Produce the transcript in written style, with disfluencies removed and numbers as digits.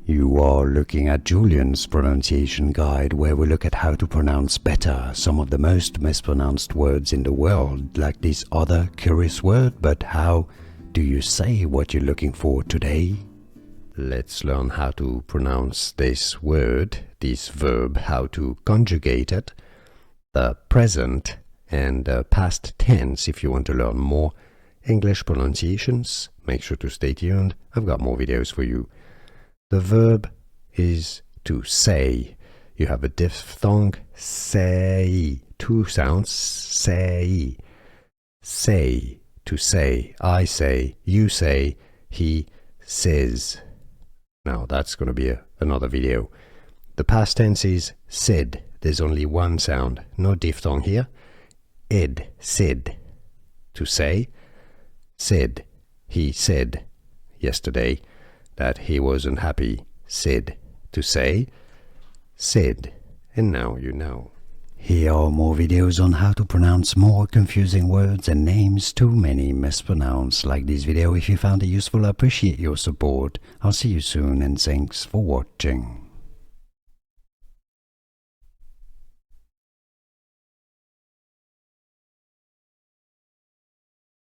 You are looking at Julian's pronunciation guide, where we look at how to pronounce better some of the most mispronounced words in the world, like this other curious word. But how do you say what you're looking for today? Let's learn how to pronounce this word, this verb, how to conjugate it, the present and the past tense. If you want to learn more English pronunciations, make sure to stay tuned. I've got more videos for you. The verb is to say. You have a diphthong, say. Two sounds, say. Say, to say. I say, you say, he says. Now that's going to be another video. The past tense is said. There's only one sound, no diphthong here. Ed, said. To say. Said, he said yesterday that he wasn't happy. Said, to say. Said, and now you know. Here are more videos on how to pronounce more confusing words and names too many mispronounced. Like this video if you found it useful. I appreciate your support. I'll see you soon and thanks for watching.